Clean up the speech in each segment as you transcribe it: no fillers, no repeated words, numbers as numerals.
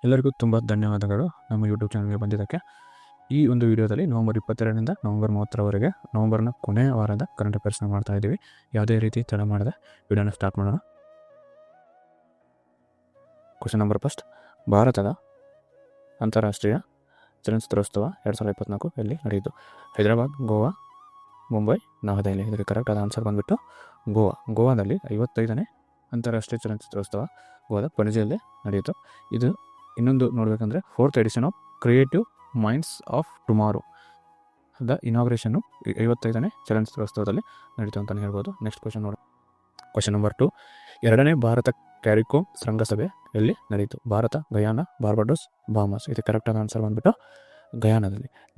ಎಲ್ಲರಿಗೂ ತುಂಬ ಧನ್ಯವಾದಗಳು ನಮ್ಮ ಯೂಟ್ಯೂಬ್ ಚಾನಲ್ಗೆ ಬಂದಿದ್ದಕ್ಕೆ. ಈ ಒಂದು ವಿಡಿಯೋದಲ್ಲಿ ನವಂಬರ್ 22ರಿಂದ ನವಂಬರ್ 30ರವರೆಗೆ ನವಂಬರ್ನ ಕೊನೆಯ ವಾರದ ಕರೆಂಟ್ ಅಫೇರ್ಸ್ನ ಮಾಡ್ತಾ ಇದ್ದೀವಿ. ಯಾವುದೇ ರೀತಿ ತಡ ಮಾಡದೆ ವಿಡಿಯೋನ ಸ್ಟಾರ್ಟ್ ಮಾಡೋಣ. ಕ್ವಶನ್ ನಂಬರ್ ಫಸ್ಟ್, ಭಾರತದ ಅಂತಾರಾಷ್ಟ್ರೀಯ ಚಲನಚಿತ್ರೋತ್ಸವ 2024 ಎಲ್ಲಿ ನಡೆಯಿತು? ಹೈದರಾಬಾದ್, ಗೋವಾ, ಮುಂಬೈ, ನವದೆಹಲಿ. ಇದಕ್ಕೆ ಕರೆಕ್ಟ್ ಆದ ಆನ್ಸರ್ ಬಂದುಬಿಟ್ಟು ಗೋವಾದಲ್ಲಿ 55ನೇ ಅಂತಾರಾಷ್ಟ್ರೀಯ ಚಲನಚಿತ್ರೋತ್ಸವ ಗೋವಾದ ಪಣಜಿಯಲ್ಲಿ ನಡೆಯಿತು. ಇದು ಇನ್ನೊಂದು ನೋಡಬೇಕಂದ್ರೆ 4th edition of creative minds of tomorrow the ಇನಾಗ್ರೇಷನ್ನು 55ನೇ ಚಲನಚಿತ್ರೋತ್ಸವದಲ್ಲಿ ನಡೀತು ಅಂತಲೇ ಹೇಳ್ಬೋದು. ನೆಕ್ಸ್ಟ್ ಕ್ವಶನ್ ನೋಡಿ. ಕ್ವಶನ್ ನಂಬರ್ 2, 2ನೇ ಭಾರತ ಕ್ಯಾರಿಕೋಮ್ ಶೃಂಗಸಭೆ ಎಲ್ಲಿ ನಡೆಯಿತು? Bharat, Guyana, Barbados, Bahamas. ಇದಕ್ಕೆ ಕರೆಕ್ಟಾದ ಆನ್ಸರ್ ಬಂದುಬಿಟ್ಟು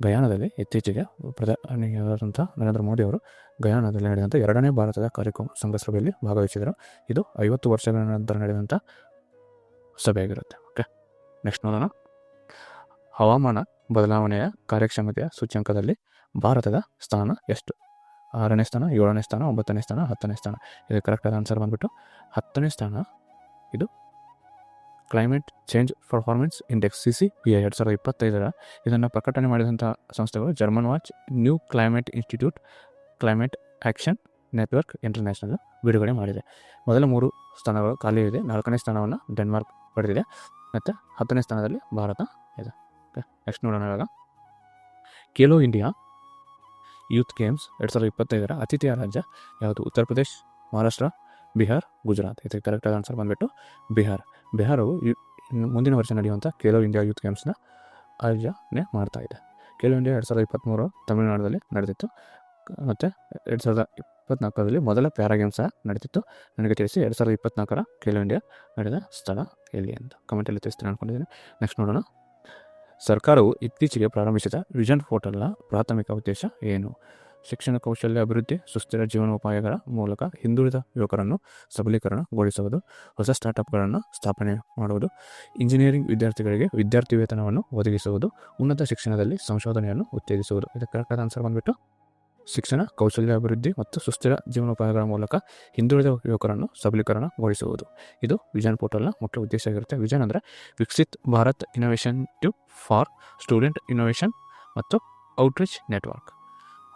ಗಯಾನದಲ್ಲಿ ಇತ್ತೀಚೆಗೆ ಪ್ರಧಾನಿಯಾದಂಥ ನರೇಂದ್ರ ಮೋದಿ ಅವರು ಗಯಾನದಲ್ಲಿ ನಡೆದಂಥ 2ನೇ ಭಾರತದ ಕ್ಯಾರಿಕೋಮ್ ಶೃಂಗಸಭೆಯಲ್ಲಿ ಭಾಗವಹಿಸಿದರು. ಇದು 50 ವರ್ಷಗಳ ನಂತರ ನಡೆದಂಥ ಸಭೆಯಾಗಿರುತ್ತೆ. ಓಕೆ, ನೆಕ್ಸ್ಟ್ ನೋಡೋಣ. ಹವಾಮಾನ ಬದಲಾವಣೆಯ ಕಾರ್ಯಕ್ಷಮತೆಯ ಸೂಚ್ಯಂಕದಲ್ಲಿ ಭಾರತದ ಸ್ಥಾನ ಎಷ್ಟು? 6ನೇ ಸ್ಥಾನ, 7ನೇ ಸ್ಥಾನ, 9ನೇ ಸ್ಥಾನ, 10ನೇ ಸ್ಥಾನ. ಇದು ಕರೆಕ್ಟಾದ ಆನ್ಸರ್ ಬಂದುಬಿಟ್ಟು 10ನೇ ಸ್ಥಾನ. ಇದು climate change performance index CCPI 2025 ಇದನ್ನು ಪ್ರಕಟಣೆ ಮಾಡಿದಂಥ ಸಂಸ್ಥೆಗಳು German watch, new climate institute, climate action network international ಬಿಡುಗಡೆ ಮಾಡಿದೆ. ಮೊದಲ 3 ಸ್ಥಾನಗಳು ಖಾಲಿ ಇದೆ. 4ನೇ ಸ್ಥಾನವನ್ನು ಡೆನ್ಮಾರ್ಕ್ ಪಡೆದಿದೆ ಮತ್ತು 10ನೇ ಸ್ಥಾನದಲ್ಲಿ ಭಾರತ ಇದೆ. ಓಕೆ, ನೆಕ್ಸ್ಟ್ ನೋಡೋಣ. ಇವಾಗ ಖೇಲೋ ಇಂಡಿಯಾ ಯೂತ್ ಗೇಮ್ಸ್ 2025 ಅತಿಥೇಯ ರಾಜ್ಯ ಯಾವುದು? ಉತ್ತರ ಪ್ರದೇಶ್, ಮಹಾರಾಷ್ಟ್ರ, ಬಿಹಾರ್, ಗುಜರಾತ್. ಇದಕ್ಕೆ ಕರೆಕ್ಟಾದ ಆನ್ಸರ್ ಬಂದುಬಿಟ್ಟು ಬಿಹಾರವು ಮುಂದಿನ ವರ್ಷ ನಡೆಯುವಂಥ ಖೇಲೋ ಇಂಡಿಯಾ ಯೂತ್ ಗೇಮ್ಸ್ನ ಆಯೋಜನೆ ಮಾಡ್ತಾ ಇದೆ. ಖೇಲೋ ಇಂಡಿಯಾ 2023 ತಮಿಳುನಾಡಲ್ಲಿ ನಡೆದಿತ್ತು ಮತ್ತು 2024 ಮೊದಲ ಪ್ಯಾರಾ ಗೇಮ್ಸ್ ಸಹ ನಡೀತಿತ್ತು. ನನಗೆ ತಿಳಿಸಿ 2024 ಖೇಲೋ ಇಂಡಿಯಾ ನಡೆದ ಸ್ಥಳ ಎಲ್ಲಿ ಅಂತ ಕಮೆಂಟಲ್ಲಿ ತಿಳಿಸ್ತೀನಿ ಅಂದ್ಕೊಂಡಿದ್ದೀನಿ. ನೆಕ್ಸ್ಟ್ ನೋಡೋಣ. ಸರ್ಕಾರವು ಇತ್ತೀಚೆಗೆ ಪ್ರಾರಂಭಿಸಿದ ವಿಷನ್ ಪೋರ್ಟಲ್ನ ಪ್ರಾಥಮಿಕ ಉದ್ದೇಶ ಏನು? ಶಿಕ್ಷಣ ಕೌಶಲ್ಯ ಅಭಿವೃದ್ಧಿ, ಸುಸ್ಥಿರ ಜೀವನೋಪಾಯಗಳ ಮೂಲಕ ಹಿಂದುಳಿದ ಯುವಕರನ್ನು ಸಬಲೀಕರಣಗೊಳಿಸುವುದು, ಹೊಸ ಸ್ಟಾರ್ಟ್ಅಪ್ಗಳನ್ನು ಸ್ಥಾಪನೆ ಮಾಡುವುದು, ಇಂಜಿನಿಯರಿಂಗ್ ವಿದ್ಯಾರ್ಥಿಗಳಿಗೆ ವಿದ್ಯಾರ್ಥಿ ವೇತನವನ್ನು ಒದಗಿಸುವುದು, ಉನ್ನತ ಶಿಕ್ಷಣದಲ್ಲಿ ಸಂಶೋಧನೆಯನ್ನು ಉತ್ತೇಜಿಸುವುದು. ಇದಕ್ಕೆ ಕರೆಕ್ಟಾದ ಆನ್ಸರ್ ಬಂದುಬಿಟ್ಟು ಶಿಕ್ಷಣ ಕೌಶಲ್ಯ ಅಭಿವೃದ್ಧಿ ಮತ್ತು ಸುಸ್ಥಿರ ಜೀವನೋಪಾಯಗಳ ಮೂಲಕ ಹಿಂದುಳಿದ ಯುವಕರನ್ನು ಸಬಲೀಕರಣಗೊಳಿಸುವುದು. ಇದು ವಿಷನ್ ಪೋರ್ಟಲ್ನ ಮುಖ್ಯ ಉದ್ದೇಶ ಆಗಿರುತ್ತೆ. ವಿಷನ್ ಅಂದರೆ ವಿಕಸಿತ್ ಭಾರತ್ ಇನೋವೇಷನ್ಟಿವ್ ಫಾರ್ ಸ್ಟೂಡೆಂಟ್ ಇನೋವೇಷನ್ ಮತ್ತು ಔಟ್ರೀಚ್ ನೆಟ್ವರ್ಕ್.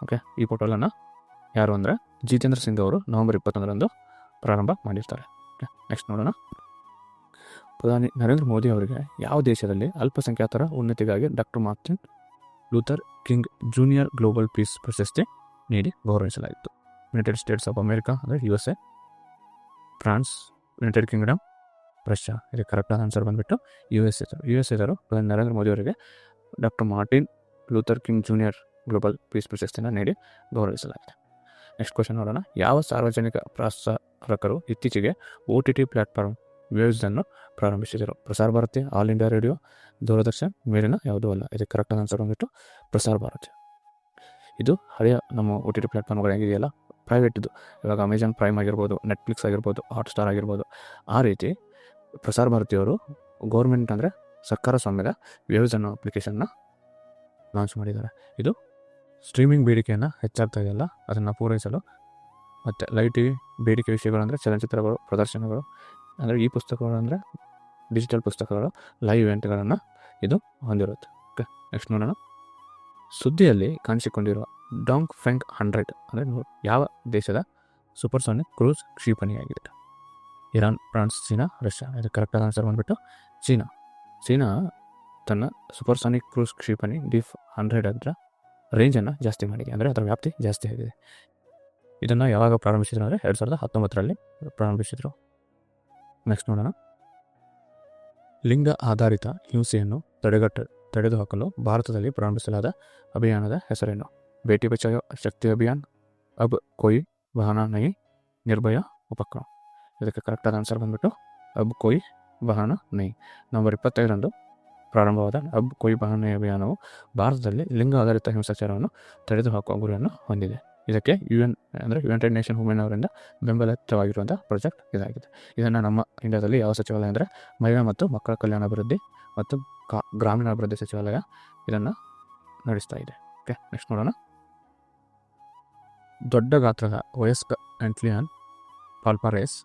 ಓಕೆ, ಈ ಪೋರ್ಟಲನ್ನು ಯಾರು ಅಂದರೆ ಜಿತೇಂದ್ರ ಸಿಂಗ್ ಅವರು ನವಂಬರ್ 21ರಂದು ಪ್ರಾರಂಭ ಮಾಡಿರ್ತಾರೆ. ಓಕೆ, ನೆಕ್ಸ್ಟ್ ನೋಡೋಣ. ಪ್ರಧಾನಿ ನರೇಂದ್ರ ಮೋದಿ ಅವರಿಗೆ ಯಾವ ದೇಶದಲ್ಲಿ ಅಲ್ಪಸಂಖ್ಯಾತರ ಉನ್ನತಿಗಾಗಿ doctor Martin Luther King junior global peace ಪ್ರಶಸ್ತಿ ನೀಡಿ ಗೌರವಿಸಲಾಯಿತು? ಯುನೈಟೆಡ್ ಸ್ಟೇಟ್ಸ್ ಆಫ್ ಅಮೆರಿಕಾ ಅಂದರೆ USA, France, United Kingdom, Russia. ಇದಕ್ಕೆ ಕರೆಕ್ಟಾದ ಆನ್ಸರ್ ಬಂದುಬಿಟ್ಟು USA ಪ್ರಧಾನಿ ನರೇಂದ್ರ ಮೋದಿ ಅವರಿಗೆ doctor Martin Luther King junior global peace ಪ್ರಶಸ್ತಿನ ನೀಡಿ ಗೌರವಿಸಲಾಗಿದೆ. ನೆಕ್ಸ್ಟ್ ಕ್ವಶನ್ ನೋಡೋಣ. ಯಾವ ಸಾರ್ವಜನಿಕ ಪ್ರಸಾರಕರು ಇತ್ತೀಚೆಗೆ OTT ಪ್ಲ್ಯಾಟ್ಫಾರ್ಮ್ ವೇವ್ಸನ್ನು ಪ್ರಾರಂಭಿಸಿದರು? Prasar Bharati, All India Radio, Doordarshan, ಮೇಲಿನ ಯಾವುದೂ ಅಲ್ಲ. ಇದಕ್ಕೆ ಕರೆಕ್ಟಾದ ಆನ್ಸರ್ ಬಂದುಬಿಟ್ಟು ಪ್ರಸಾರ ಭಾರತಿ. ಇದು ಹಳೆಯ ನಮ್ಮ OTT ಪ್ಲ್ಯಾಟ್ಫಾರ್ಮ್ಗಳು ಹೇಗಿದೆಯಲ್ಲ, ಪ್ರೈವೇಟ್ ಇದು, ಇವಾಗ ಅಮೆಜಾನ್ ಪ್ರೈಮ್ ಆಗಿರ್ಬೋದು, ನೆಟ್ಫ್ಲಿಕ್ಸ್ ಆಗಿರ್ಬೋದು, ಹಾಟ್ಸ್ಟಾರ್ ಆಗಿರ್ಬೋದು, ಆ ರೀತಿ ಪ್ರಸಾರ ಭಾರತಿಯವರು ಗೌರ್ಮೆಂಟ್ ಅಂದರೆ ಸರ್ಕಾರ ಸ್ವಾಮ್ಯದ ವೇವ್ಸ್ ಅನ್ನೋ ಅಪ್ಲಿಕೇಶನ್ನ ಲಾಂಚ್ ಮಾಡಿದ್ದಾರೆ. ಇದು ಸ್ಟ್ರೀಮಿಂಗ್ ಬೇಡಿಕೆಯನ್ನು ಹೆಚ್ಚಾಗ್ತಾ ಇದೆಯಲ್ಲ, ಅದನ್ನು ಪೂರೈಸಲು ಮತ್ತು ಲೈವ್ TV ಬೇಡಿಕೆ ವಿಷಯಗಳು ಅಂದರೆ ಚಲನಚಿತ್ರಗಳು, ಪ್ರದರ್ಶನಗಳು ಅಂದರೆ ಈ ಪುಸ್ತಕಗಳು ಅಂದರೆ ಡಿಜಿಟಲ್ ಪುಸ್ತಕಗಳು, ಲೈವ್ ಇವೆಂಟ್ಗಳನ್ನು ಇದು ಹೊಂದಿರುತ್ತೆ. ಓಕೆ, ನೆಕ್ಸ್ಟ್ ನೋಡೋಣ. ಸುದ್ದಿಯಲ್ಲಿ ಕಾಣಿಸಿಕೊಂಡಿರುವ ಡಾಂಗ್ ಫೆಂಗ್ 100 ಅಂದರೆ ಯಾವ ದೇಶದ ಸೂಪರ್ಸಾನಿಕ್ ಕ್ರೂಸ್ ಕ್ಷಿಪಣಿಯಾಗಿದೆ? Iran, France, China, Russia. ಇದಕ್ಕೆ ಕರೆಕ್ಟಾದ ಆನ್ಸರ್ ಬಂದುಬಿಟ್ಟು ಚೀನಾ ತನ್ನ ಸೂಪರ್ಸಾನಿಕ್ ಕ್ರೂಸ್ ಕ್ಷಿಪಣಿ DIF 100 ಅದರ ರೇಂಜನ್ನು ಜಾಸ್ತಿ ಮಾಡಿದೆ, ಅಂದರೆ ಅದರ ವ್ಯಾಪ್ತಿ ಜಾಸ್ತಿ ಆಗಿದೆ. ಇದನ್ನು ಯಾವಾಗ ಪ್ರಾರಂಭಿಸಿದ್ರು ಅಂದರೆ 2019ರಲ್ಲಿ ಪ್ರಾರಂಭಿಸಿದರು. ನೆಕ್ಸ್ಟ್ ನೋಡೋಣ. ಲಿಂಗ ಆಧಾರಿತ ಹಿಂಸೆಯನ್ನು ತಡೆದುಹಾಕಲು ಭಾರತದಲ್ಲಿ ಪ್ರಾರಂಭಿಸಲಾದ ಅಭಿಯಾನದ ಹೆಸರೇನು? ಬೇಟಿ ಬಚಾವೋ ಶಕ್ತಿ ಅಭಿಯಾನ್, ಅಬ್ ಕೋಯಿ ಬಹಾನಾ ನಹೀ, ನಿರ್ಭಯ ಉಪಕ್ರಮ. ಇದಕ್ಕೆ ಕರೆಕ್ಟಾದ ಆನ್ಸರ್ ಬಂದುಬಿಟ್ಟು ಅಬ್ ಕೋಯಿ ಬಹಾನಾ ನಹೀ. ನವಂಬರ್ 25ರಂದು ಪ್ರಾರಂಭವಾದ ಅಬ್ ಕೋಯಿ ಬಹಾನಾ ಅಭಿಯಾನವು ಭಾರತದಲ್ಲಿ ಲಿಂಗ ಆಧಾರಿತ ಹಿಂಸಾಚಾರವನ್ನು ತೆಗೆದುಹಾಕುವ ಗುರಿಯನ್ನು ಹೊಂದಿದೆ. ಇದಕ್ಕೆ UN ಅಂದರೆ ಯುನೈಟೆಡ್ ನೇಷನ್ ವುಮೆನ್ ಅವರಿಂದ ಬೆಂಬಲಿತವಾಗಿರುವಂಥ ಪ್ರಾಜೆಕ್ಟ್ ಇದಾಗಿದೆ. ಇದನ್ನು ನಮ್ಮ ಇಂಡಿಯಾದಲ್ಲಿ ಯಾವ ಸಚಿವಾಲಯ ಅಂದರೆ ಮಹಿಳಾ ಮತ್ತು ಮಕ್ಕಳ ಕಲ್ಯಾಣ ಅಭಿವೃದ್ಧಿ ಮತ್ತು ಗ್ರಾಮೀಣಾಭಿವೃದ್ಧಿ ಸಚಿವಾಲಯ ಇದನ್ನು ನಡೆಸ್ತಾ ಇದೆ. ಓಕೆ, ನೆಕ್ಸ್ಟ್ ನೋಡೋಣ. ದೊಡ್ಡ ಗಾತ್ರದ ವಯಸ್ಕ ಆಂಟ್ಲಿಯನ್ ಪಾಲ್ಪಾರೇಸ್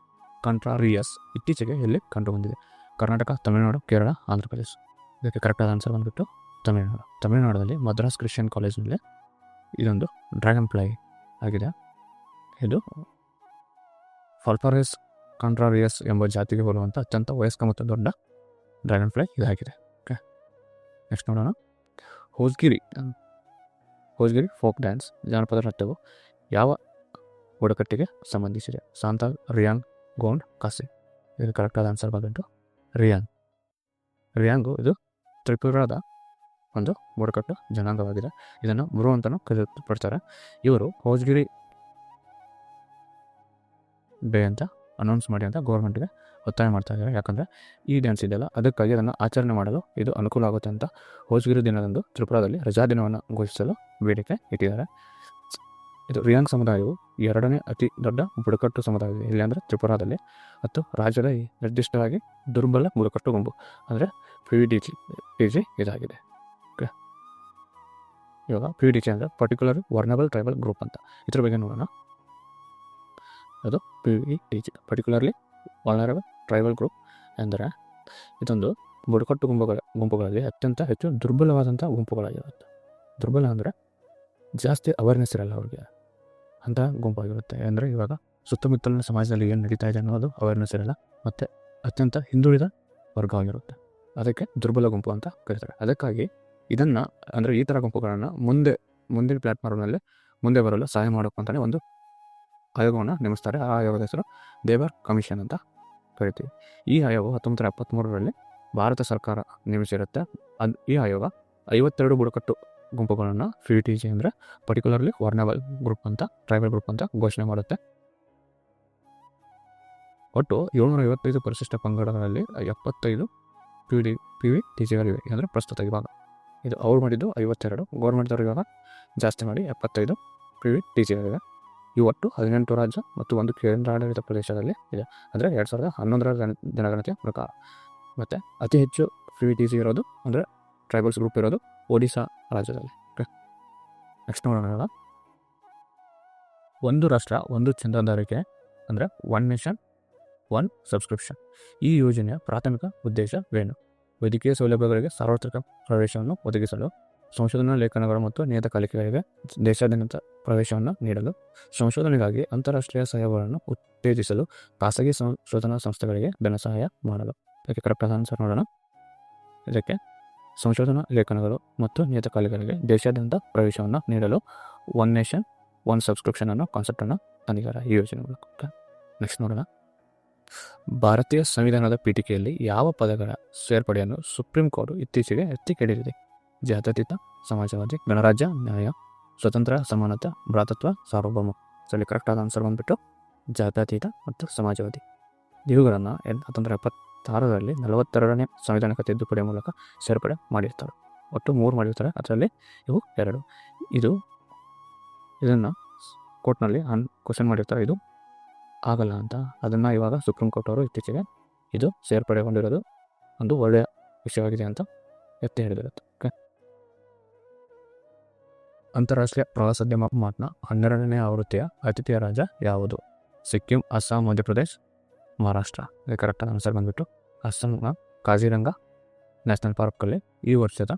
ಕಂಟ್ರಾರಿಯಸ್ ಇತ್ತೀಚೆಗೆ ಎಲ್ಲಿ ಕಂಡುಬಂದಿದೆ? ಕರ್ನಾಟಕ, ತಮಿಳುನಾಡು, ಕೇರಳ, ಆಂಧ್ರ ಪ್ರದೇಶ. ಇದಕ್ಕೆ ಕರೆಕ್ಟಾದ ಆನ್ಸರ್ ಬಂದುಬಿಟ್ಟು ತಮಿಳುನಾಡಲ್ಲಿ ಮದ್ರಾಸ್ ಕ್ರಿಶ್ಚಿಯನ್ ಕಾಲೇಜಿನಲ್ಲಿ ಇದೊಂದು ಡ್ರ್ಯಾಗನ್ ಫ್ಲೈ ಆಗಿದೆ. ಇದು ಫಾಲ್ಪಾರೆಸ್ ಕಾಂಟ್ರಾರಿಯಸ್ ಎಂಬ ಜಾತಿಗೆ ಬರುವಂಥ ಅತ್ಯಂತ ವಯಸ್ಕ ಮತ್ತು ದೊಡ್ಡ ಡ್ರ್ಯಾಗನ್ ಫ್ಲೈ ಇದಾಗಿದೆ. ಓಕೆ, ನೆಕ್ಸ್ಟ್ ನೋಡೋಣ. ಹೋಜ್ಗಿರಿ ಫೋಕ್ ಡ್ಯಾನ್ಸ್ ಜಾನಪದ ನೃತ್ಯವು ಯಾವ ಬುಡಕಟ್ಟಿಗೆ ಸಂಬಂಧಿಸಿದೆ? ಸಾಂತಾಲ್, ರಿಯಾಂಗ್, ಗೋಂಡ್, ಕಾಸಿ. ಇದು ಕರೆಕ್ಟಾದ ಆನ್ಸರ್ ಬಂದ್ಬಿಟ್ಟು ರಿಯಾಂಗು ಇದು ತ್ರಿಪುರಾದ ಒಂದು ಬುಡಕಟ್ಟು ಜನಾಂಗವಾಗಿದೆ. ಇದನ್ನು ಬ್ರೋ ಅಂತಲೂ ಕರೆಯಲ್ಪಡ್ತಾರೆ. ಇವರು ಹೋಜ್ಗಿರಿ ಡೇ ಅಂತ ಅನೌನ್ಸ್ ಮಾಡಿ ಅಂತ ಗೌರ್ಮೆಂಟ್ಗೆ ಒತ್ತಾಯ ಮಾಡ್ತಾ ಇದ್ದಾರೆ. ಯಾಕಂದರೆ ಈ ಡ್ಯಾನ್ಸ್ ಇದೆಯಲ್ಲ, ಅದಕ್ಕಾಗಿ ಅದನ್ನು ಆಚರಣೆ ಮಾಡಲು ಇದು ಅನುಕೂಲ ಆಗುತ್ತೆ ಅಂತ ಹೋಜ್ಗಿರಿ ದಿನದಂದು ತ್ರಿಪುರಾದಲ್ಲಿ ರಜಾ ದಿನವನ್ನು ಘೋಷಿಸಲು ಬೇಡಿಕೆ ಇಟ್ಟಿದ್ದಾರೆ. ಇದು ರಿಯಾಂಗ್ ಸಮುದಾಯವು 2ನೇ ಅತಿ ದೊಡ್ಡ ಬುಡಕಟ್ಟು ಸಮುದಾಯವಿದೆ ಇಲ್ಲಿ ಅಂದರೆ ತ್ರಿಪುರಾದಲ್ಲಿ, ಮತ್ತು ರಾಜ್ಯದ ನಿರ್ದಿಷ್ಟವಾಗಿ ದುರ್ಬಲ ಬುಡಕಟ್ಟು ಗುಂಪು ಅಂದರೆ PVTG ಇದಾಗಿದೆ. ಓಕೆ, ಇವಾಗ PVTG ಅಂದರೆ ಪರ್ಟಿಕ್ಯುಲರ್ ವರ್ನಬಲ್ ಟ್ರೈಬಲ್ ಗ್ರೂಪ್ ಅಂತ. ಇದ್ರ ಬಗ್ಗೆ ನೋಡೋಣ. ಅದು PVTG ಪರ್ಟಿಕ್ಯುಲರ್ಲಿ ವರ್ನರಬಲ್ ಟ್ರೈಬಲ್ ಗ್ರೂಪ್ ಎಂದರೆ ಇದೊಂದು ಬುಡಕಟ್ಟು ಗುಂಪುಗಳಲ್ಲಿ ಅತ್ಯಂತ ಹೆಚ್ಚು ದುರ್ಬಲವಾದಂಥ ಗುಂಪುಗಳಾಗಿರುತ್ತೆ. ದುರ್ಬಲ ಅಂದರೆ ಜಾಸ್ತಿ ಅವೇರ್ನೆಸ್ ಇರಲ್ಲ ಅವ್ರಿಗೆ ಅಂತ ಗುಂಪಾಗಿರುತ್ತೆ. ಅಂದರೆ ಇವಾಗ ಸುತ್ತಮುತ್ತಲಿನ ಸಮಾಜದಲ್ಲಿ ಏನು ನಡೀತಾ ಇದೆ ಅನ್ನೋದು ಅವೇರ್ನೆಸ್ ಇರಲ್ಲ, ಮತ್ತು ಅತ್ಯಂತ ಹಿಂದುಳಿದ ವರ್ಗವಾಗಿರುತ್ತೆ. ಅದಕ್ಕೆ ದುರ್ಬಲ ಗುಂಪು ಅಂತ ಕರೀತಾರೆ. ಅದಕ್ಕಾಗಿ ಇದನ್ನು ಅಂದರೆ ಈ ಥರ ಗುಂಪುಗಳನ್ನು ಮುಂದಿನ ಪ್ಲ್ಯಾಟ್ಫಾರ್ಮ್ನಲ್ಲಿ ಮುಂದೆ ಬರಲು ಸಹಾಯ ಮಾಡೋಕ್ಕೆ ಅಂತಲೇ ಒಂದು ಆಯೋಗವನ್ನು ನೇಮಿಸ್ತಾರೆ. ಆ ಆಯೋಗದ ಹೆಸರು ದೇವರ್ ಕಮಿಷನ್ ಅಂತ ಕರಿತೀವಿ. ಈ ಆಯೋಗವು 1973ರಲ್ಲಿ ಭಾರತ ಸರ್ಕಾರ ನೇಮಿಸಿರುತ್ತೆ. ಈ ಆಯೋಗ 52 ಬುಡಕಟ್ಟು ಗುಂಪುಗಳನ್ನು PVTG ಅಂದರೆ ಪರ್ಟಿಕ್ಯುಲರ್ಲಿ ವರ್ನಬಲ್ ಗ್ರೂಪ್ ಅಂತ ಟ್ರೈಬಲ್ ಗ್ರೂಪ್ ಅಂತ ಘೋಷಣೆ ಮಾಡುತ್ತೆ. ಒಟ್ಟು 755 ಪರಿಶಿಷ್ಟ ಪಂಗಡಗಳಲ್ಲಿ 75 PVTGಗಳಿವೆ. ಅಂದರೆ ಪ್ರಸ್ತುತ ಇವಾಗ ಇದು ಅವ್ರು ಮಾಡಿದ್ದು 52, ಗೌರ್ಮೆಂಟ್ದವ್ರು ಇವಾಗ ಜಾಸ್ತಿ ಮಾಡಿ 75 PVTGಗಳಿವೆ. ಇವು ಒಟ್ಟು 18 ರಾಜ್ಯ ಮತ್ತು 1 ಕೇಂದ್ರಾಡಳಿತ ಪ್ರದೇಶದಲ್ಲಿ ಇದೆ. ಅಂದರೆ 2011ರ ಜನಗಣತಿಯ ಪ್ರಕಾರ. ಮತ್ತು ಅತಿ ಹೆಚ್ಚು PVTG ಇರೋದು ಅಂದರೆ ಟ್ರೈಬಲ್ಸ್ ಗ್ರೂಪ್ ಇರೋದು ಒಡಿಶಾ ರಾಜ್ಯದಲ್ಲಿ. ಓಕೆ, ನೆಕ್ಸ್ಟ್ ನೋಡೋಣ. ಒಂದು ರಾಷ್ಟ್ರ ಒಂದು ಚಂದಾದಾರಿಕೆ ಅಂದರೆ ಒನ್ ನೇಷನ್ ಒನ್ ಸಬ್ಸ್ಕ್ರಿಪ್ಷನ್. ಈ ಯೋಜನೆಯ ಪ್ರಾಥಮಿಕ ಉದ್ದೇಶವೇನು? ವೈದ್ಯಕೀಯ ಸೌಲಭ್ಯಗಳಿಗೆ ಸಾರ್ವತ್ರಿಕ ಪ್ರವೇಶವನ್ನು ಒದಗಿಸಲು, ಸಂಶೋಧನಾ ಲೇಖನಗಳು ಮತ್ತು ನಿಯತಕಾಲಿಕೆಗಳಿಗೆ ದೇಶಾದ್ಯಂತ ಪ್ರವೇಶವನ್ನು ನೀಡಲು, ಸಂಶೋಧನೆಗಾಗಿ ಅಂತಾರಾಷ್ಟ್ರೀಯ ಸಹಯೋಗಗಳನ್ನು ಉತ್ತೇಜಿಸಲು, ಖಾಸಗಿ ಸಂಶೋಧನಾ ಸಂಸ್ಥೆಗಳಿಗೆ ಧನ ಸಹಾಯ ಮಾಡಲು. ಇದಕ್ಕೆ ಕರೆಕ್ಟ್ ಆನ್ಸರ್ ನೋಡೋಣ. ಇದಕ್ಕೆ ಸಂಶೋಧನಾ ಲೇಖನಗಳು ಮತ್ತು ನಿಯತಕಾಲಿಕೆಗಳಿಗೆ ದೇಶಾದ್ಯಂತ ಪ್ರವೇಶವನ್ನು ನೀಡಲು ಒನ್ ನೇಷನ್ ಒನ್ ಸಬ್ಸ್ಕ್ರಿಪ್ಷನ್ ಅನ್ನೋ ಕಾನ್ಸೆಪ್ಟನ್ನು ತಂದಿದ್ದಾರೆ ಈ ಯೋಜನೆ ಮೂಲಕ. ನೆಕ್ಸ್ಟ್ ನೋಡೋಣ. ಭಾರತೀಯ ಸಂವಿಧಾನದ ಪೀಠಿಕೆಯಲ್ಲಿ ಯಾವ ಪದಗಳ ಸೇರ್ಪಡೆಯನ್ನು ಸುಪ್ರೀಂ ಕೋರ್ಟ್ ಇತ್ತೀಚೆಗೆ ಎತ್ತಿ ಹಿಡಿದಿದೆ? ಜಾತ್ಯತೀತ, ಸಮಾಜವಾದಿ, ಗಣರಾಜ್ಯ, ನ್ಯಾಯ, ಸ್ವತಂತ್ರ, ಸಮಾನತೆ, ಭ್ರಾತೃತ್ವ, ಸಾರ್ವಭೌಮ. ಇಲ್ಲಿ ಕರೆಕ್ಟಾದ ಆನ್ಸರ್ ಬಂದುಬಿಟ್ಟು ಜಾತ್ಯತೀತ ಮತ್ತು ಸಮಾಜವಾದಿ. ಇವುಗಳನ್ನು 1976ರಲ್ಲಿ 42ನೇ ಸಂವಿಧಾನಿಕ ತಿದ್ದುಪಡಿಯ ಮೂಲಕ ಸೇರ್ಪಡೆ ಮಾಡಿರ್ತಾರೆ. ಒಟ್ಟು 3 ಮಾಡಿರ್ತಾರೆ, ಅದರಲ್ಲಿ ಇವು 2. ಇದನ್ನು ಕೋರ್ಟ್ನಲ್ಲಿ ಕ್ವಶನ್ ಮಾಡಿರ್ತಾರೆ, ಇದು ಆಗಲ್ಲ ಅಂತ. ಅದನ್ನು ಇವಾಗ ಸುಪ್ರೀಂ ಕೋರ್ಟ್ ಅವರು ಇತ್ತೀಚೆಗೆ ಇದು ಸೇರ್ಪಡೆಗೊಂಡಿರೋದು ಒಂದು ಒಳ್ಳೆಯ ವಿಷಯವಾಗಿದೆ ಅಂತ ಎತ್ತಿ ಹಿಡಿದಿರುತ್ತೆ. ಓಕೆ, ಅಂತಾರಾಷ್ಟ್ರೀಯ ಪ್ರವಾಸೋದ್ಯಮ ಮಾರ್ಟ್ನ 12ನೇ ಆವೃತ್ತಿಯ ಅತಿಥಿಯ ರಾಜ್ಯ ಯಾವುದು? ಸಿಕ್ಕಿಂ, ಅಸ್ಸಾಂ, ಮಧ್ಯಪ್ರದೇಶ್, ಮಹಾರಾಷ್ಟ್ರ. ಇದಕ್ಕೆ ಕರೆಕ್ಟಾದ ಆನ್ಸರ್ ಬಂದುಬಿಟ್ಟು ಅಸ್ಸಾಂನ ಕಾಜಿರಂಗ ನ್ಯಾಷನಲ್ ಪಾರ್ಕಲ್ಲಿ ಈ ವರ್ಷದ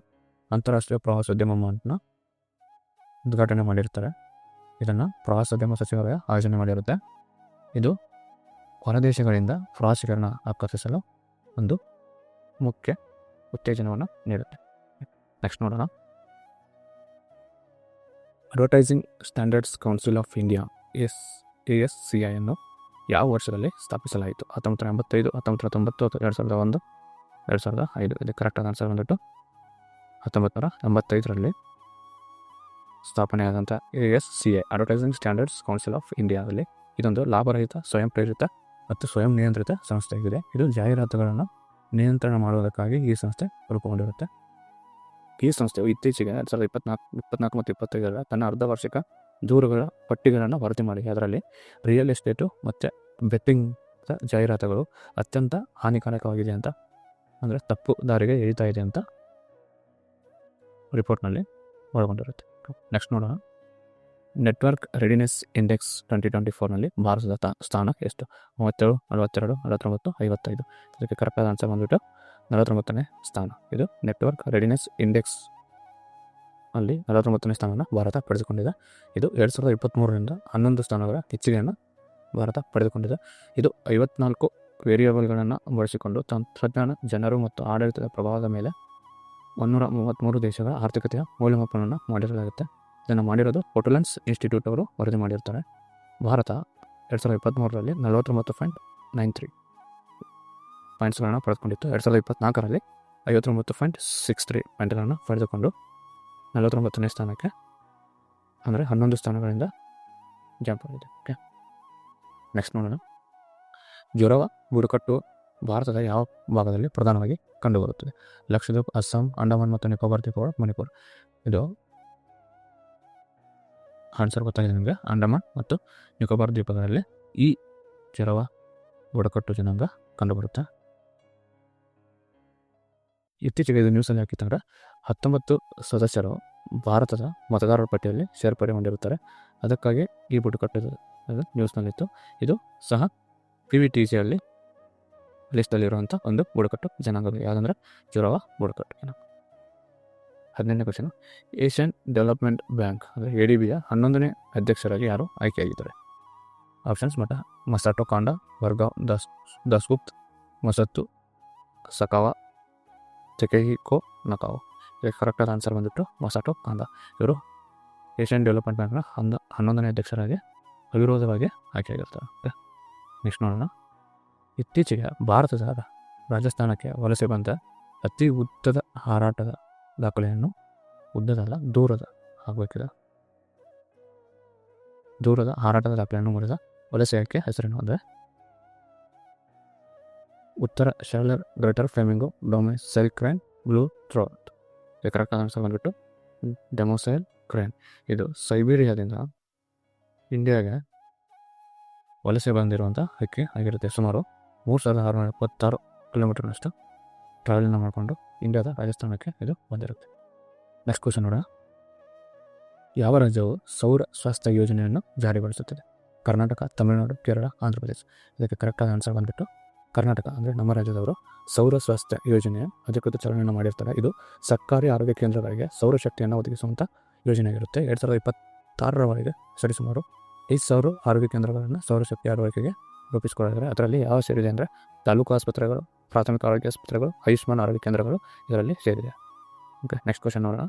ಅಂತಾರಾಷ್ಟ್ರೀಯ ಪ್ರವಾಸೋದ್ಯಮ ಮಾರ್ಟ್ನ ಉದ್ಘಾಟನೆ ಮಾಡಿರ್ತಾರೆ. ಇದನ್ನು ಪ್ರವಾಸೋದ್ಯಮ ಸಚಿವಾಲಯ ಆಯೋಜನೆ ಮಾಡಿರುತ್ತೆ. ಇದು ಹೊರದೇಶಗಳಿಂದ ಪ್ರವಾಸಿಗರನ್ನ ಆಕರ್ಷಿಸಲು ಒಂದು ಮುಖ್ಯ ಉತ್ತೇಜನವನ್ನು ನೀಡುತ್ತೆ. ನೆಕ್ಸ್ಟ್ ನೋಡೋಣ. Advertising standards council of India ASCI ಅನ್ನು ಯಾವ ವರ್ಷದಲ್ಲಿ ಸ್ಥಾಪಿಸಲಾಯಿತು? 1985, 1990, 2001, 2005. ಇದು ಕರೆಕ್ಟಾದ ಆನ್ಸರ್ ಬಂದ್ಬಿಟ್ಟು 1985ರಲ್ಲಿ ಸ್ಥಾಪನೆಯಾದಂಥ ASCI advertising standards council of ಇಂಡಿಯಾದಲ್ಲಿ ಇದೊಂದು ಲಾಭರಹಿತ, ಸ್ವಯಂ ಪ್ರೇರಿತ ಮತ್ತು ಸ್ವಯಂ ನಿಯಂತ್ರಿತ ಸಂಸ್ಥೆಯಾಗಿದೆ. ಇದು ಜಾಹೀರಾತುಗಳನ್ನು ನಿಯಂತ್ರಣ ಮಾಡುವುದಕ್ಕಾಗಿ ಈ ಸಂಸ್ಥೆ ರೂಪುಗೊಂಡಿರುತ್ತೆ. ಈ ಸಂಸ್ಥೆಯು ಇತ್ತೀಚೆಗೆ 2024 ಮತ್ತು 2025 ತನ್ನ ಅರ್ಧವಾರ್ಷಿಕ ದೂರುಗಳ ಪಟ್ಟಿಗಳನ್ನು ವರದಿ ಮಾಡಿ ಅದರಲ್ಲಿ ರಿಯಲ್ ಎಸ್ಟೇಟು ಮತ್ತು ಬೆಟ್ಟಿಂಗ್ ಜಾಹೀರಾತುಗಳು ಅತ್ಯಂತ ಹಾನಿಕಾರಕವಾಗಿದೆ ಅಂತ, ಅಂದರೆ ತಪ್ಪು ದಾರಿಗೆ ಎಳೀತಾ ಇದೆ ಅಂತ ರಿಪೋರ್ಟ್ನಲ್ಲಿ ಒಳಗೊಂಡಿರುತ್ತೆ. ನೆಕ್ಸ್ಟ್ ನೋಡೋಣ. ನೆಟ್ವರ್ಕ್ ರೆಡಿನೆಸ್ ಇಂಡೆಕ್ಸ್ 2024ನಲ್ಲಿ ಭಾರತದ ಸ್ಥಾನ ಎಷ್ಟು? 37, 42, 49, 55. ಇದಕ್ಕೆ ಕರೆಕ್ಟಾದ ಆನ್ಸರ್ ಬಂದುಬಿಟ್ಟು 49ನೇ ಸ್ಥಾನ. ಇದು ನೆಟ್ವರ್ಕ್ ರೆಡಿನೆಸ್ ಇಂಡೆಕ್ಸ್ ಅಲ್ಲಿ 49ನೇ ಸ್ಥಾನವನ್ನು ಭಾರತ ಪಡೆದುಕೊಂಡಿದೆ. ಇದು 2023ರಿಂದ 11 ಸ್ಥಾನಗಳ ಹೆಚ್ಚಿಗೆಯನ್ನು ಭಾರತ ಪಡೆದುಕೊಂಡಿದೆ. ಇದು 54 ವೇರಿಯೇಬಲ್ಗಳನ್ನು ಬಳಸಿಕೊಂಡು ತಂತ್ರಜ್ಞಾನ, ಜನರು ಮತ್ತು ಆಡಳಿತದ ಪ್ರಭಾವದ ಮೇಲೆ 133 ದೇಶಗಳ ಆರ್ಥಿಕತೆಯ ಮೌಲ್ಯಮಾಪನವನ್ನು ಮಾಡಿರಲಾಗುತ್ತೆ. ಇದನ್ನು ಮಾಡಿರೋದು ಪೋರ್ಟುಲೆನ್ಸ್ ಇನ್ಸ್ಟಿಟ್ಯೂಟ್ ಅವರು ವರದಿ ಮಾಡಿರ್ತಾರೆ. ಭಾರತ 2023ರಲ್ಲಿ 49.93 ಪಾಯಿಂಟ್ಸ್ಗಳನ್ನು ಪಡೆದುಕೊಂಡಿತ್ತು. 2024ರಲ್ಲಿ 59.63 ಪಾಯಿಂಟ್ಗಳನ್ನು ಪಡೆದುಕೊಂಡು 49ನೇ ಸ್ಥಾನಕ್ಕೆ ಅಂದರೆ 11 ಸ್ಥಾನಗಳಿಂದ ಜಂಪ್ ಆಗಿದೆ. ಓಕೆ, ನೆಕ್ಸ್ಟ್ ನೋಡೋಣ. ಜ್ವರವ ಬುಡಕಟ್ಟು ಭಾರತದ ಯಾವ ಭಾಗದಲ್ಲಿ ಪ್ರಧಾನವಾಗಿ ಕಂಡುಬರುತ್ತದೆ? ಲಕ್ಷದ್ವೀಪ್, ಅಸ್ಸಾಂ, ಅಂಡಮಾನ್ ಮತ್ತು ನಿಕೋಬಾರ್ ದ್ವೀಪಗಳು, ಮಣಿಪುರ. ಇದು ಆನ್ಸರ್ ಗೊತ್ತಾಗಿದೆ ನಿಮಗೆ. ಅಂಡಮಾನ್ ಮತ್ತು ನಿಕೋಬಾರ್ ದ್ವೀಪಗಳಲ್ಲಿ ಈ ಜ್ವರವ ಬುಡಕಟ್ಟು ಜನಾಂಗ ಕಂಡುಬರುತ್ತೆ. ಇತ್ತೀಚೆಗೆ ಇದು ನ್ಯೂಸಲ್ಲಿ ಹಾಕಿತ್ತಂದ್ರೆ 19 ಸದಸ್ಯರು ಭಾರತದ ಮತದಾರರ ಪಟ್ಟಿಯಲ್ಲಿ ಸೇರ್ಪಡೆಗೊಂಡಿರುತ್ತಾರೆ. ಅದಕ್ಕಾಗಿ ಈ ಬುಡಕಟ್ಟು ನ್ಯೂಸ್ನಲ್ಲಿತ್ತು. ಇದು ಸಹ PVTCಯಲ್ಲಿ ಲಿಸ್ಟಲ್ಲಿರುವಂಥ ಒಂದು ಬುಡಕಟ್ಟು ಜನಾಂಗ. ಯಾವುದಂದ್ರೆ ಜ್ವರವ ಬುಡಕಟ್ಟು ಜನಾಂಗ. 15ನೇ ಕ್ವಶನ್. ಏಷ್ಯನ್ ಡೆವಲಪ್ಮೆಂಟ್ ಬ್ಯಾಂಕ್ ಅಂದರೆ ADBಯ 11ನೇ ಅಧ್ಯಕ್ಷರಾಗಿ ಯಾರು ಆಯ್ಕೆಯಾಗಿದ್ದಾರೆ? Options: Masato Kanda, Bhargav Dasgupta, Masatsugu Asakawa, Takehiko Nakao. ಇದಕ್ಕೆ ಕರೆಕ್ಟಾದ ಆನ್ಸರ್ ಬಂದುಬಿಟ್ಟು ಮಸಾಟೋ ಕಾಂಡಾ. ಇವರು ಏಷ್ಯನ್ ಡೆವಲಪ್ಮೆಂಟ್ ಬ್ಯಾಂಕ್ನ 11ನೇ ಅಧ್ಯಕ್ಷರಾಗಿ ಅವಿರೋಧವಾಗಿ ಆಯ್ಕೆಯಾಗಿರ್ತಾರೆ. ನೆಕ್ಸ್ಟ್ ನೋಡೋಣ. ಇತ್ತೀಚೆಗೆ ಭಾರತದ ರಾಜಸ್ಥಾನಕ್ಕೆ ವಲಸೆ ಬಂದ ಅತಿ ಉದ್ದದ ಹಾರಾಟದ ದಾಖಲೆಯನ್ನು, ಉದ್ದದಲ್ಲ ದೂರದ ಆಗಬೇಕಿದೆ, ದೂರದ ಹಾರಾಟದ ದಾಖಲೆಯನ್ನು ಮುರಿದ ವಲಸೆಯಕ್ಕೆ ಹೆಸರೇನು? ಅಂದರೆ ಉತ್ತರ ಶಾರ್ಲರ್ greater flamingo demoiselle crane blue throat. ಇದು ಕರೆಕ್ಟ್ ಆನ್ಸರ್ ಬಂದ್ಬಿಟ್ಟು ಡೆಮೋಸೈಲ್ ಕ್ರೇನ್. ಇದು ಸೈಬೀರಿಯಾದಿಂದ ಇಂಡಿಯಾಗೆ ವಲಸೆ ಬಂದಿರುವಂಥ ಹಕ್ಕಿ ಆಗಿರುತ್ತೆ. ಸುಮಾರು 3676 ಕಿಲೋಮೀಟರ್ನಷ್ಟು ಟ್ರಾವೆಲ್ನ ಮಾಡಿಕೊಂಡು ಇಂಡಿಯಾದ ರಾಜಸ್ಥಾನಕ್ಕೆ ಇದು ಬಂದಿರುತ್ತೆ. ನೆಕ್ಸ್ಟ್ ಕ್ವಶನ್ ನೋಡೋಣ. ಯಾವ ರಾಜ್ಯವು ಸೌರ ಸ್ವಾಸ್ಥ್ಯ ಯೋಜನೆಯನ್ನು ಜಾರಿಗೊಳಿಸುತ್ತದೆ? ಕರ್ನಾಟಕ, ತಮಿಳುನಾಡು, ಕೇರಳ, ಆಂಧ್ರ ಪ್ರದೇಶ. ಇದಕ್ಕೆ ಕರೆಕ್ಟಾದ ಆನ್ಸರ್ ಬಂದುಬಿಟ್ಟು ಕರ್ನಾಟಕ. ಅಂದರೆ ನಮ್ಮ ರಾಜ್ಯದವರು ಸೌರ ಸ್ವಾಸ್ಥ್ಯ ಯೋಜನೆಯ ಅಧಿಕೃತ ಚಾಲನೆಯನ್ನು ಮಾಡಿರ್ತಾರೆ. ಇದು ಸರ್ಕಾರಿ ಆರೋಗ್ಯ ಕೇಂದ್ರಗಳಿಗೆ ಸೌರಶಕ್ತಿಯನ್ನು ಒದಗಿಸುವಂಥ ಯೋಜನೆಯಾಗಿರುತ್ತೆ. 2026ರವರೆಗೆ ಸರಿಸುಮಾರು 5,000 ಆರೋಗ್ಯ ಕೇಂದ್ರಗಳನ್ನು ಸೌರಶಕ್ತಿ ಅಳವಡಿಕೆಗೆ ರೂಪಿಸಿಕೊಳ್ಳಿದ್ದಾರೆ. ಅದರಲ್ಲಿ ಯಾವ ಸೇರಿದೆ ಅಂದರೆ ತಾಲೂಕು ಆಸ್ಪತ್ರೆಗಳು, ಪ್ರಾಥಮಿಕ ಆರೋಗ್ಯ ಆಸ್ಪತ್ರೆಗಳು, ಆಯುಷ್ಮಾನ್ ಆರೋಗ್ಯ ಕೇಂದ್ರಗಳು ಇದರಲ್ಲಿ ಸೇರಿದೆ. ಓಕೆ, ನೆಕ್ಸ್ಟ್ ಕ್ವಶನ್ ನೋಡೋಣ.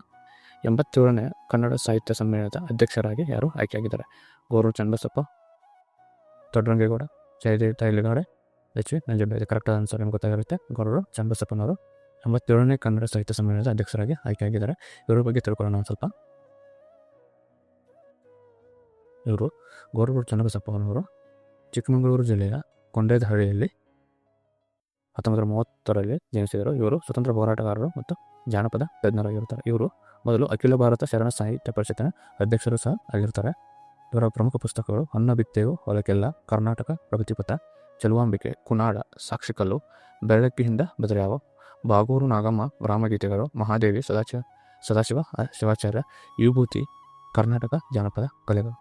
87ನೇ ಕನ್ನಡ ಸಾಹಿತ್ಯ ಸಮ್ಮೇಳನದ ಅಧ್ಯಕ್ಷರಾಗಿ ಯಾರು ಆಯ್ಕೆಯಾಗಿದ್ದಾರೆ? ಗೋರೂರು ಚನ್ನಬಸಪ್ಪ, ದೊಡ್ಡರಂಗೇಗೌಡ, ಜಯದೇವ್ ತೈಲಗಾಡೆ, HV ನಂಜುಂಡ. ಇದು ಕರೆಕ್ಟಾದ ಆನ್ಸರ್ ನಿಮ್ಗೆ ಗೊತ್ತಾಗಿರುತ್ತೆ. ಗೋರೂರು ಚನ್ನಬಸಪ್ಪನವರು 87ನೇ ಕನ್ನಡ ಸಾಹಿತ್ಯ ಸಮ್ಮೇಳನದ ಅಧ್ಯಕ್ಷರಾಗಿ ಆಯ್ಕೆಯಾಗಿದ್ದಾರೆ. ಇವರ ಬಗ್ಗೆ ತಿಳ್ಕೊಳ್ಳೋಣ ಒಂದು ಸ್ವಲ್ಪ. ಇವರು ಗೋರೂರು ಚನ್ನಬಸಪ್ಪನವರು ಚಿಕ್ಕಮಗಳೂರು ಜಿಲ್ಲೆಯ ಕೊಂಡೇದಹಳ್ಳಿಯಲ್ಲಿ 1930ರಲ್ಲಿ ಜನಿಸಿದರು. ಇವರು ಸ್ವತಂತ್ರ ಹೋರಾಟಗಾರರು ಮತ್ತು ಜಾನಪದ ತಜ್ಞರಾಗಿರ್ತಾರೆ. ಇವರು ಮೊದಲು ಅಖಿಲ ಭಾರತ ಶರಣ ಸಾಹಿತ್ಯ ಪರಿಷತ್ತಿನ ಅಧ್ಯಕ್ಷರು ಸಹ ಆಗಿರ್ತಾರೆ. ಇವರ ಪ್ರಮುಖ ಪುಸ್ತಕಗಳು ಹೊನ್ನ ಬಿತ್ತೆಯು ಹೊಲಕ್ಕೆಲ್ಲ, ಕರ್ನಾಟಕ ಪ್ರಗತಿಪಥ, ಚೆಲುವಾಂಬಿಕೆ, ಕುನಾಡ, ಸಾಕ್ಷಿಕಲ್ಲು, ಬೆಳಕಿಯಿಂದ ಬೆದರ್ಯಾವ, ಬಾಗೂರು ನಾಗಮ್ಮ, ರಾಮಗೀತೆಗಳು, ಮಹಾದೇವಿ, ಸದಾಶಿವ ಶಿವಾಚಾರ್ಯ, ವಿಭೂತಿ, ಕರ್ನಾಟಕ ಜಾನಪದ ಕಲೆಗಳು.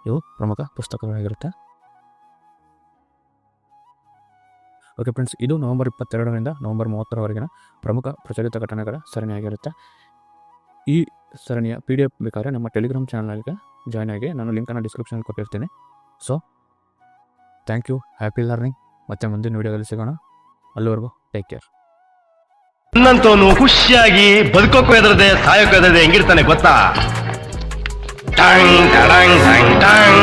ಇವು ಪ್ರಮುಖ ಪುಸ್ತಕಗಳಾಗಿರುತ್ತೆ. ಓಕೆ ಫ್ರೆಂಡ್ಸ್, ಇದು ನವೆಂಬರ್ 22ರಿಂದ ನವೆಂಬರ್ 30ರವರೆಗಿನ ಪ್ರಮುಖ ಪ್ರಚಲಿತ ಘಟನೆಗಳ ಸರಣಿಯಾಗಿರುತ್ತೆ. ಈ ಸರಣಿಯ PDF ಬೇಕಾದರೆ ನಮ್ಮ ಟೆಲಿಗ್ರಾಮ್ ಚಾನಲ್ಗೆ ಜಾಯ್ನ್ ಆಗಿ. ನಾನು ಲಿಂಕನ್ನು ಡಿಸ್ಕ್ರಿಪ್ಷನಲ್ಲಿ ಕೊಟ್ಟಿರ್ತೀನಿ. So thank you, happy learning. ಮತ್ತೆ ಮುಂದಿನ ವಿಡಿಯೋದಲ್ಲಿ ಸಿಗೋಣ. ಅಲ್ಲಿವರೆಗೂ ಟೇಕ್ ಕೇರ್. ನನ್ನಂತವನು ಖುಷಿಯಾಗಿ ಬದುಕೋಕ್ಕೂ ಹೆದರದೆ ಸಾಯೋಕ್ಕೂ ಹೆದರದೆ ಹೆಂಗಿರ್ತಾನೆ ಗೊತ್ತಾ? ಟಾಂಗ್ ಟಾಂಗ್ ಟಾಂಗ್ ಟಾಂಗ್.